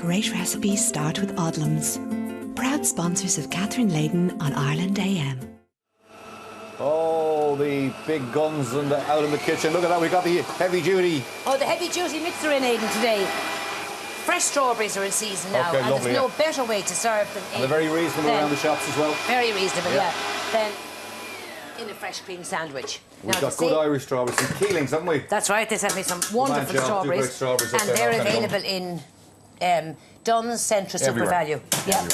Great recipes start with Odlums. Proud sponsors of Catherine Leyden on Ireland AM. Oh, the big guns out in the kitchen. Look at that, we got the heavy duty. Oh, the heavy duty mixer in Leyden today. Fresh strawberries are in season now, okay, and lovely, there's no better way to serve them. And they're very reasonable around the shops as well. Very reasonable, yeah. Then in a fresh cream sandwich. We've got good Irish strawberries, some Keelings, haven't we? That's right, they sent me some wonderful strawberries. And they're available in Dunn's, Centra, Super Value. Yeah.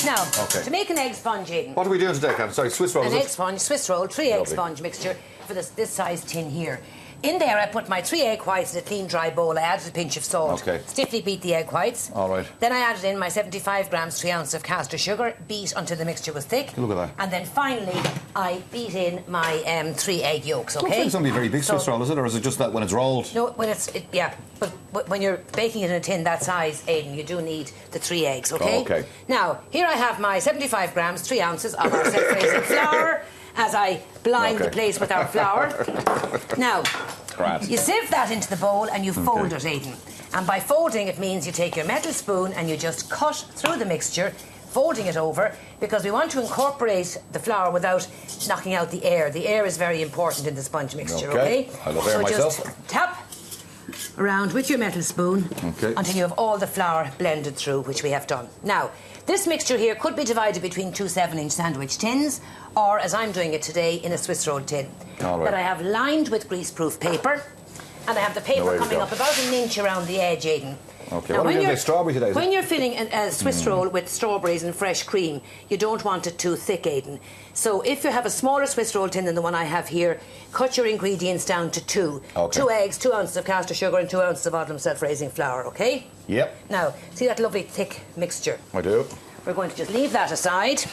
Now, to make an egg sponge, Aidan. What are we doing today, Cam? Sorry, Swiss roll. An egg sponge, Swiss roll, 3 egg sponge mixture for this size tin here. In there, I put my 3 egg whites in a clean, dry bowl. I added a pinch of salt. Stiffly beat the egg whites. All right. Then I added in my 75 grams, 3 ounces of caster sugar, beat until the mixture was thick. Look at that. And then finally, I beat in my 3 egg yolks, okay? It's not a very big Swiss roll, is it? Or is it just that when it's rolled? No, when but when you're baking it in a tin that size, Aidan, you do need the 3 eggs, okay? Oh, okay. Now, here I have my 75 grams, 3 ounces of our self-raising flour as I blind the place with our flour. Now, you sieve that into the bowl and you fold it, Aidan. And by folding, it means you take your metal spoon and you just cut through the mixture, folding it over, because we want to incorporate the flour without knocking out the air. The air is very important in the sponge mixture, okay? I love air myself. Just tap around with your metal spoon until you have all the flour blended through, which we have done. Now, this mixture here could be divided between 2 7-inch sandwich tins, or, as I'm doing it today, in a Swiss roll tin that I have lined with greaseproof paper, and I have the paper coming up about an inch around the edge, Aidan. Okay, now, what are we doing strawberry today? When you're filling a Swiss roll with strawberries and fresh cream, you don't want it too thick, Aidan. So if you have a smaller Swiss roll tin than the one I have here, cut your ingredients down to 2. 2 eggs, 2 ounces of caster sugar and 2 ounces of Odlums self-raising flour, okay? Yep. Now, see that lovely thick mixture? I do. We're going to just leave that aside.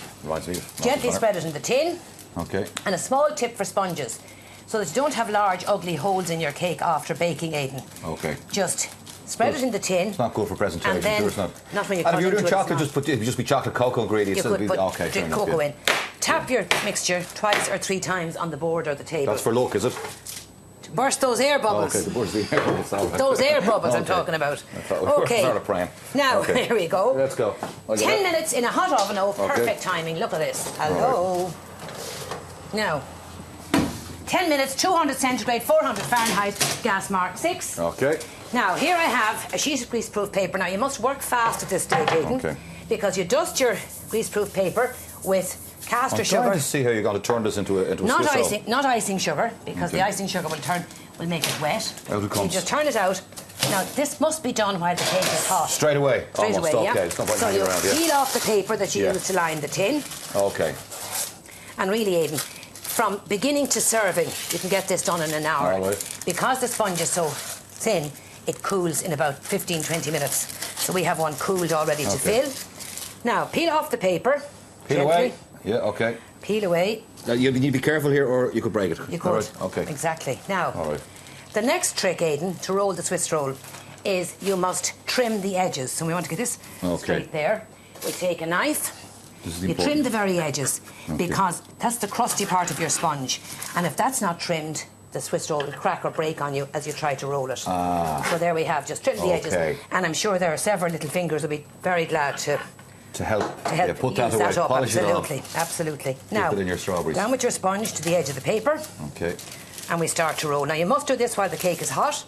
Gently spread it in the tin. Okay. And a small tip for sponges, so that you don't have large, ugly holes in your cake after baking, Aidan. Okay. Just spread it in the tin. It's not good for presentation, and then, it's not. Not when you and cut if you're doing into chocolate, it would just be chocolate cocoa ingredients. You could put cocoa in. Tap your mixture 2 or 3 times on the board or the table. That's for luck, is it? To burst those air bubbles. Okay, burst the air bubbles. Those air bubbles I'm talking about. Okay. Sort of praying. Now, here we go. Let's go. 10 minutes in a hot oven. Oh, perfect timing. Look at this. Hello. Now, 10 minutes, 200 centigrade, 400 Fahrenheit, gas mark 6. Okay. Now, here I have a sheet of greaseproof paper. Now, you must work fast at this stage, Aidan, because you dust your greaseproof paper with caster sugar. I'm trying to see how you're going to turn this into a Swiss roll. Not icing sugar, because the icing sugar will make it wet. Out it comes. So you just turn it out. Now, this must be done while the cake is hot. Straight away? Straight away, yeah. It's not so you peel off the paper that you used to line the tin. Okay. And really, Aidan, from beginning to serving, you can get this done in an hour. All right. Because the sponge is so thin, it cools in about 15-20 minutes. So we have one cooled already to fill. Now, peel off the paper. Peel away? Yeah, okay. Peel away. You need to be careful here, or you could break it. You could. Right. Okay. Exactly. Now, the next trick, Aidan, to roll the Swiss roll is you must trim the edges. So we want to get this straight there. We take a knife. You trim the very edges because that's the crusty part of your sponge. And if that's not trimmed, the Swiss roll will crack or break on you as you try to roll it. So there we have, just trim the edges. And I'm sure there are several little fingers who'll be very glad to help put that away, up. polish it off. Absolutely. Now, put in your strawberries. Down with your sponge to the edge of the paper. Okay. And we start to roll. Now you must do this while the cake is hot.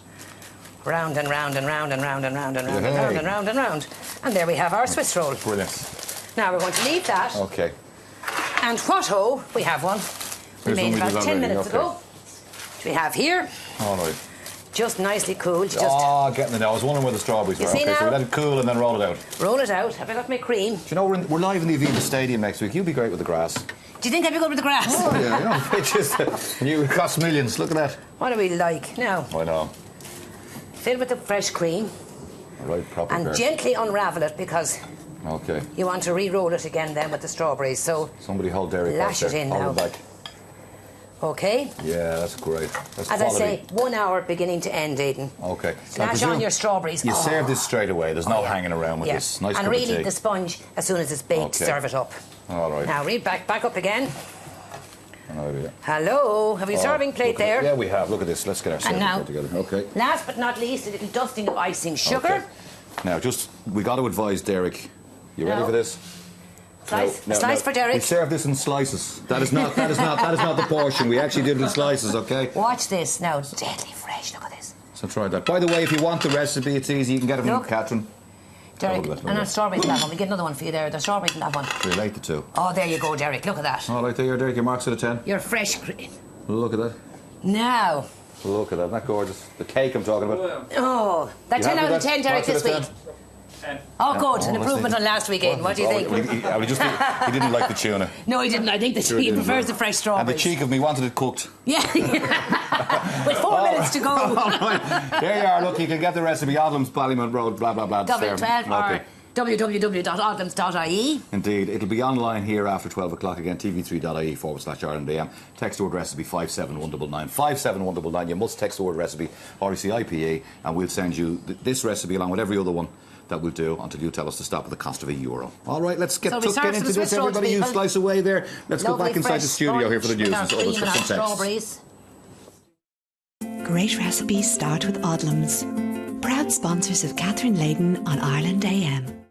Round and round and round and round and round and round and round and round and round. And there we have our Swiss roll. Brilliant. Now we're going to leave that. Okay. And what-ho, we have one. We made about 10 minutes ago. Which we have here. All right. Just nicely cooled. Getting it now. I was wondering where the strawberries were. Okay, so we let it cool and then roll it out. Roll it out. Have I got my cream? Do you know, we're live in the Aviva Stadium next week. You'll be great with the grass. Do you think I'd be good with the grass? Oh, yeah, you know, it's just, it costs millions. Look at that. What do we like? Now, I know. Fill with the fresh cream. Right, proper. And gently unravel it because you want to re-roll it again then with the strawberries. So somebody hold dairy. Lash it in now. Okay. Yeah, that's great. That's As quality. I say, 1 hour beginning to end, Aidan. Okay. Lash on your strawberries. You serve this straight away. There's no hanging around with this. Nice and cup really, of tea. the sponge, as soon as it's baked, serve it up. All right. Now, read back up again. Hello. Have you a serving plate there? Yeah, we have. Look at this. Let's get our serving plate together. Okay. Last but not least, a little dusting of icing sugar. Now, we got to advise Derek. You ready for this? Slice for Derek. We serve this in slices. That is not the portion. We actually did it in slices, okay? Watch this now. Deadly fresh. Look at this. So try that. By the way, if you want the recipe, it's easy. You can get it from Catherine. Derek, and there's strawberries in that one. We get another one for you there. There's strawberries in that one. Relate the two. Oh, there you go, Derek. Look at that. All right, there, Derek. Your marks out of 10. You're fresh. Look at that. Now. Look at that. Isn't that gorgeous? The cake I'm talking about. Oh, that's 10 out of 10, Derek, this week. 10. Oh, good. An improvement on last weekend. What do you think? He didn't like the tuna. No, he didn't. I think he prefers the fresh strawberries. And the cheek of me wanted it cooked. Yeah. With 4 minutes to go. All right. There you are. Look, you can get the recipe. Odlums, Ballymount Road, blah, blah, blah. Dublin 12 or www.odlums.ie. Indeed. It'll be online here after 12 o'clock again, tv3.ie/IrelandAM. Text the word recipe 57199. 57199. You must text the word recipe, RECIPE, and we'll send you this recipe along with every other one that we'll do until you tell us to stop at the cost of €1. All right, let's get into this. Everybody, you slice away there. Let's go back inside the studio here for the news and others for some text. Great recipes start with Odlums. Proud sponsors of Catherine Leyden on Ireland AM.